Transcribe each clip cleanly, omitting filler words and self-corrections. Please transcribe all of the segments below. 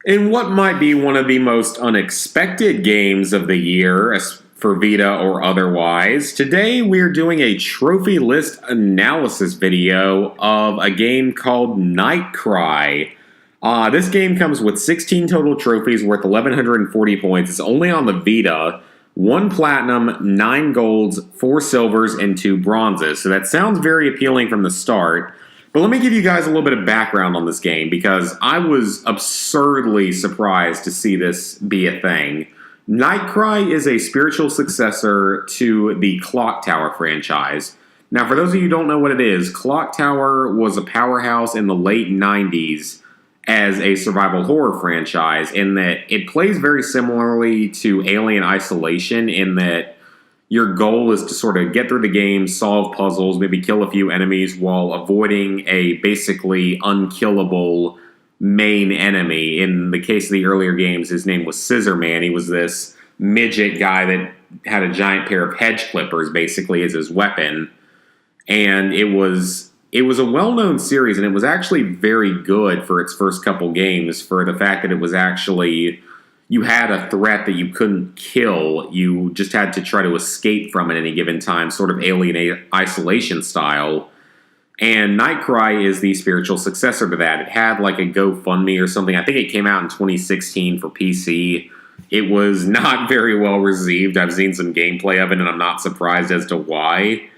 In what might be one of the most unexpected games of the year for Vita or otherwise, today we're doing a trophy list analysis video of a game called NightCry. This game comes with 16 total trophies worth 1,140 points. It's only on the Vita. 1 platinum, 9 golds, 4 silvers, and 2 bronzes. So that sounds very appealing from the start. But let me give you guys a little bit of background on this game because I was absurdly surprised to see this be a thing. NightCry is a spiritual successor to the Clock Tower franchise. Now, for those of you who don't know what it is, Clock Tower was a powerhouse in the late 90s as a survival horror franchise in that it plays very similarly to Alien Isolation in that your goal is to sort of get through the game, solve puzzles, maybe kill a few enemies while avoiding a basically unkillable main enemy. In the case of the earlier games, his name was Scissor Man. He was this midget guy that had a giant pair of hedge clippers basically as his weapon. And it was a well-known series, and it was actually very good for its first couple games for the fact that it was actually, you had a threat that you couldn't kill. You just had to try to escape from at any given time, sort of Alien Isolation style. And NightCry is the spiritual successor to that. It had like a GoFundMe or something. I think it came out in 2016 for PC. It was not very well received. I've seen some gameplay of it, and I'm not surprised as to why.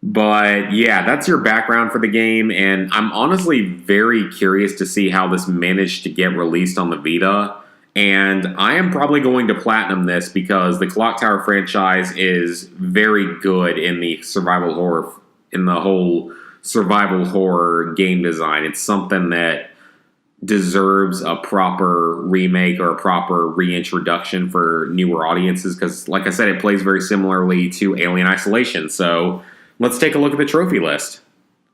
But yeah, that's your background for the game, and I'm honestly very curious to see how this managed to get released on the Vita. And I am probably going to platinum this because the Clock Tower franchise is very good in the survival horror, in the whole survival horror game design. It's something that deserves a proper remake or a proper reintroduction for newer audiences because, like I said, it plays very similarly to Alien Isolation. So let's take a look at the trophy list.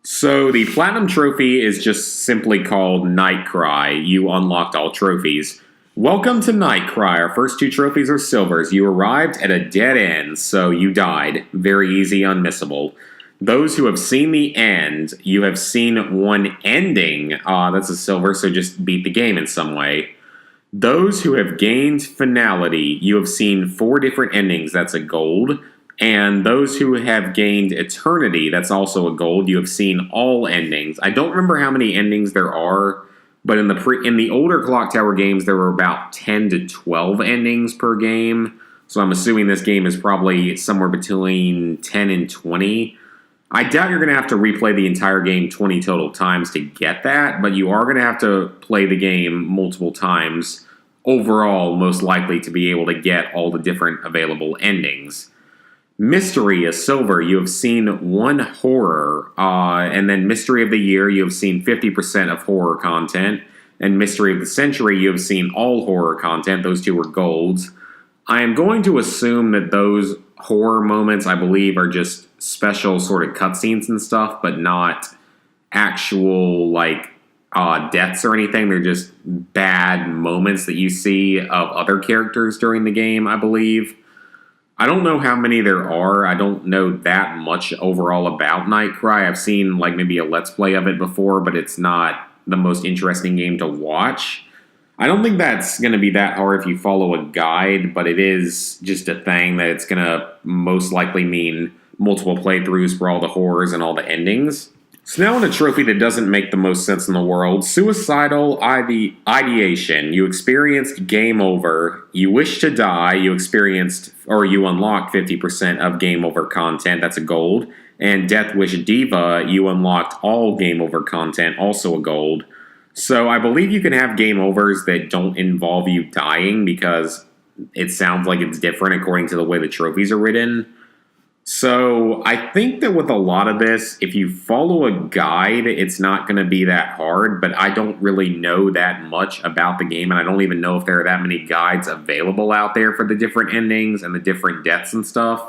So the Platinum Trophy is just simply called NightCry. You unlocked all trophies. Welcome to NightCry. Our first 2 trophies are silvers. You arrived at a dead end, so you died. Very easy, unmissable. Those who have seen the end, you have seen one ending. That's a silver, so just beat the game in some way. Those who have gained finality, you have seen 4 different endings. That's a gold. And those who have gained eternity, that's also a gold. You have seen all endings. I don't remember how many endings there are, but in the older Clock Tower games, there were about 10 to 12 endings per game. So I'm assuming this game is probably somewhere between 10 and 20. I doubt you're going to have to replay the entire game 20 total times to get that, but you are going to have to play the game multiple times overall, most likely to be able to get all the different available endings. Mystery is silver. You have seen 1 horror. And then Mystery of the Year, you have seen 50% of horror content. And Mystery of the Century, you have seen all horror content. Those 2 were golds. I am going to assume that those horror moments, I believe, are just special sort of cutscenes and stuff, but not actual, like, deaths or anything. They're just bad moments that you see of other characters during the game, I believe. I don't know how many there are. I don't know that much overall about NightCry. I've seen like maybe a Let's Play of it before, but it's not the most interesting game to watch. I don't think that's going to be that hard if you follow a guide, but it is just a thing that it's going to most likely mean multiple playthroughs for all the horrors and all the endings. So now on a trophy that doesn't make the most sense in the world, Suicidal Ideation. You experienced game over. You wish to die. You experienced, or you unlocked 50% of game over content. That's a gold. And Death Wish Diva, you unlocked all game over content, also a gold. So I believe you can have game overs that don't involve you dying because it sounds like it's different according to the way the trophies are written. So I think that with a lot of this, if you follow a guide, it's not going to be that hard, but I don't really know that much about the game, and I don't even know if there are that many guides available out there for the different endings and the different deaths and stuff.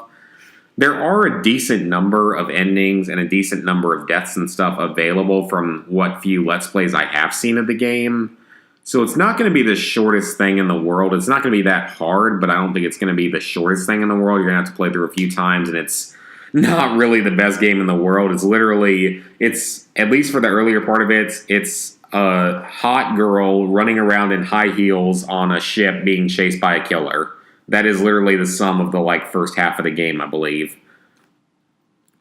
There are a decent number of endings and a decent number of deaths and stuff available from what few Let's Plays I have seen of the game. So it's not going to be the shortest thing in the world. It's not going to be that hard, but I don't think it's going to be the shortest thing in the world. You're going to have to play through a few times, and it's not really the best game in the world. It's literally, it's, at least for the earlier part of it, it's a hot girl running around in high heels on a ship being chased by a killer. That is literally the sum of the first half of the game, I believe.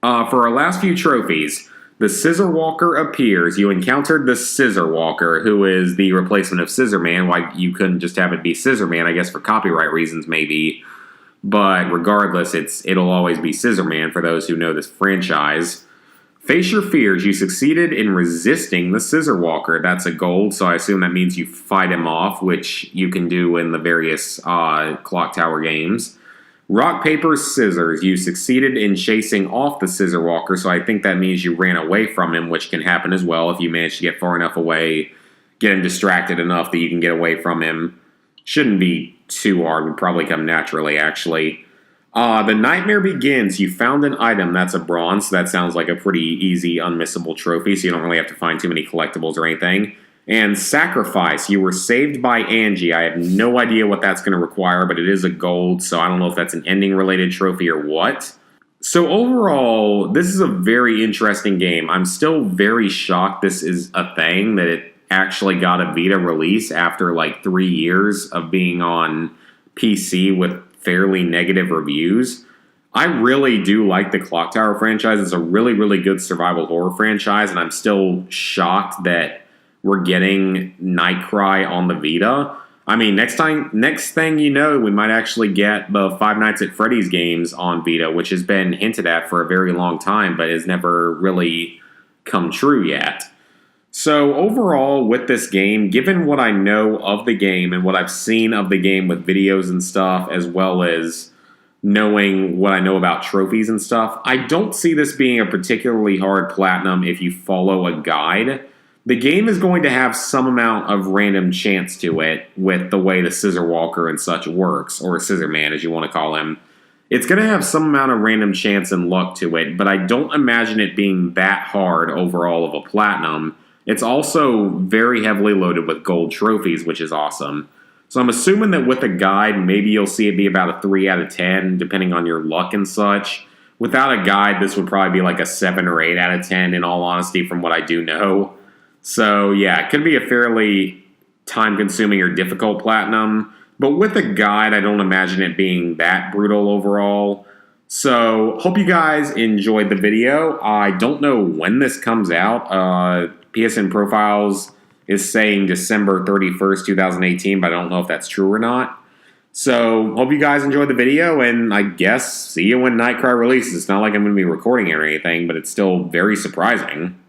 For our last few trophies, the Scissor Walker appears. You encountered the Scissor Walker, who is the replacement of Scissor Man. Why you couldn't just have it be Scissor Man, I guess for copyright reasons maybe. But regardless, it'll always be Scissor Man for those who know this franchise. Face your fears. You succeeded in resisting the Scissor Walker. That's a gold, so I assume that means you fight him off, which you can do in the various Clock Tower games. Rock, paper, scissors. You succeeded in chasing off the Scissor Walker, so I think that means you ran away from him, which can happen as well if you manage to get far enough away, get him distracted enough that you can get away from him. Shouldn't be too hard. Would probably come naturally, actually. The Nightmare Begins. You found an item that's a bronze, so that sounds like a pretty easy, unmissable trophy, so you don't really have to find too many collectibles or anything. And Sacrifice. You were saved by Angie. I have no idea what that's going to require, but it is a gold, so I don't know if that's an ending-related trophy or what. So overall, this is a very interesting game. I'm still very shocked this is a thing, that it actually got a Vita release after 3 years of being on PC with fairly negative reviews. I really do like the Clock Tower franchise. It's a really, really good survival horror franchise, and I'm still shocked that we're getting NightCry on the Vita. I mean, next thing you know, we might actually get the Five Nights at Freddy's games on Vita, which has been hinted at for a very long time, but has never really come true yet. So overall, with this game, given what I know of the game and what I've seen of the game with videos and stuff, as well as knowing what I know about trophies and stuff, I don't see this being a particularly hard platinum if you follow a guide. The game is going to have some amount of random chance to it with the way the Scissor Walker and such works, or Scissor Man as you want to call him. It's going to have some amount of random chance and luck to it, but I don't imagine it being that hard overall of a platinum. It's also very heavily loaded with gold trophies, which is awesome. So I'm assuming that with a guide, maybe you'll see it be about a 3 out of 10, depending on your luck and such. Without a guide, this would probably be a 7 or 8 out of 10, in all honesty, from what I do know. So yeah, it could be a fairly time-consuming or difficult platinum. But with a guide, I don't imagine it being that brutal overall. So hope you guys enjoyed the video. I don't know when this comes out. PSN Profiles is saying December 31st, 2018, but I don't know if that's true or not. So, hope you guys enjoyed the video, and I guess see you when NightCry releases. It's not like I'm going to be recording it or anything, but it's still very surprising.